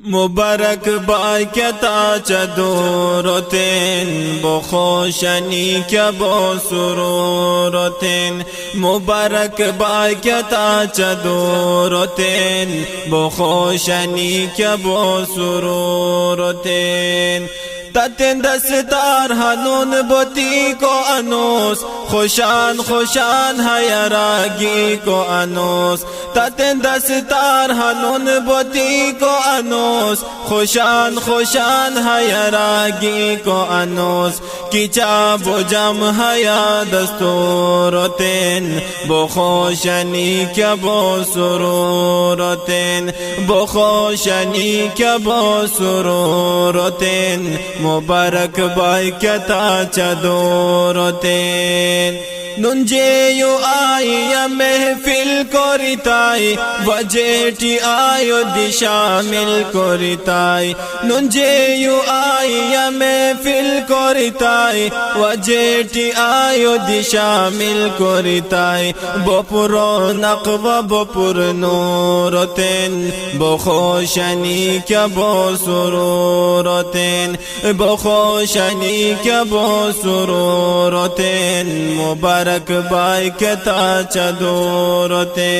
مبارک باکتا چدورتین بخوشنی که با سرورتین مبارک باکتا چدورتین بخوشنی که با سرورتین تاتن دستار هنون بوتی کو انوس خوشان خوشان حیراگی کو انوس تاتن دستار هنون بوتی کو انوس خوشان خوشان حیراگی کو انوس کیچا بوجم حیا دستورتین بخوشنی که با سرورتین بخوشنی که با سرورتین مبارک باکتا چدورتین ننجیو آئی یا محفل کوریتائی وجیٹی آئیو دی شامل کوریتائی ننجیو آئی یا محفل کوریتائی وجیٹی آئیو دی شامل کوریتائی بپرو نقو بپر نورتین بخوشنی کیا بو سرورتین بخوشنی کیا بو سرورتین مبارک باکتا چدورتین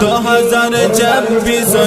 2026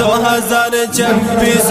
2026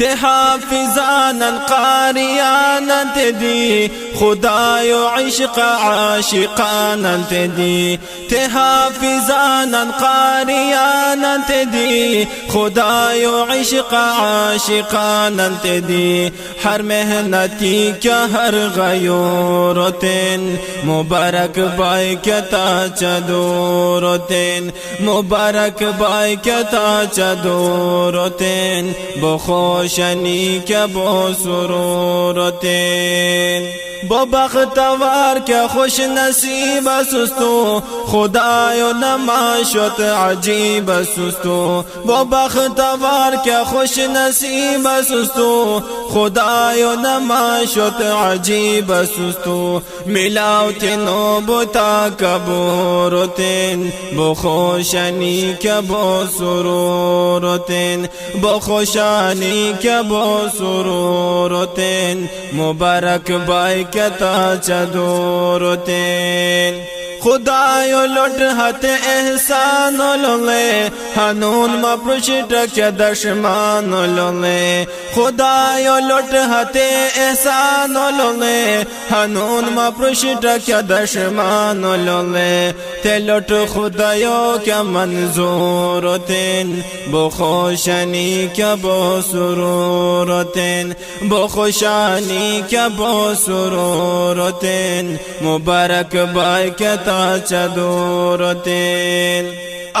تحافظانا قاريانا تدي خداي عشق عاشقانا تدي تحافظانا قاريانا تدي خداي عشق عاشقانا تدي هر مهنتي كهر غيورتين مبارك باكتا چدورتين مبارك باكتا چدورتين بخوشنی که با سرورتین با بختوار که خوش نصیب سستو خدایو نماشت عجیب سستو با بختوار که خوش نصیب سستو خدایو نماشت عجیب سستو ملاوت نوبتا کبورتین بخوشنی که با سرورتین بخوشنی که با سرورتین مبارک باکتا چدورتین خدایو لٹ ہت احسان لولے ہنون مپرشٹ کے دشمان لولے خدایو لٹ ہت احسان لولے ہنون مپرشٹ کے دشمان لولے تے لٹ خدایو کیا منظورتین بخوشنی کیا بو سرورتین بخوشانی کیا بو سرورتین مبارک باکتا چدورتین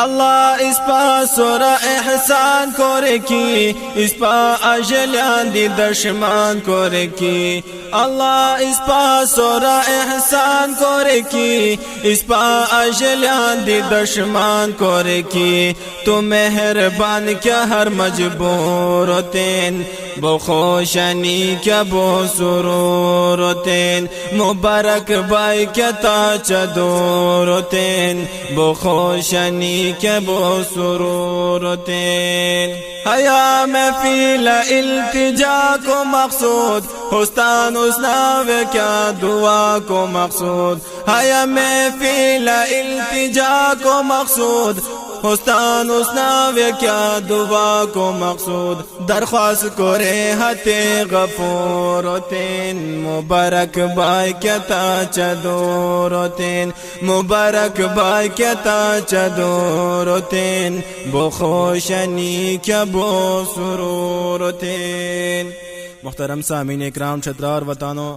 اللہ اس پا سورا احسان کورے کی اس پا اجلیان دی دشمان کورے کی اللہ اس پا سورا احسان کورے کی اس پا اجلیان دی دشمان کورے کی تو مہربان کیا ہر مجبورتین بخوشنی کیا بو سرورتین مبارک باکتا چدورتین بخوشنی کیا بو سرورتین حیا محفل التجا کو مقصود حسن اسناو کیا دعا کو مقصود حیا محفل التجا کو مقصود حسن اسناو کیا دعا کو مقصود درخواست کرے ہت غفورتین مبارک باکتا چدورتین مبارک باکتا چدورتین بخوشنی کیا بو سرورتین محترم سامعین اکرام چھترار وطنوں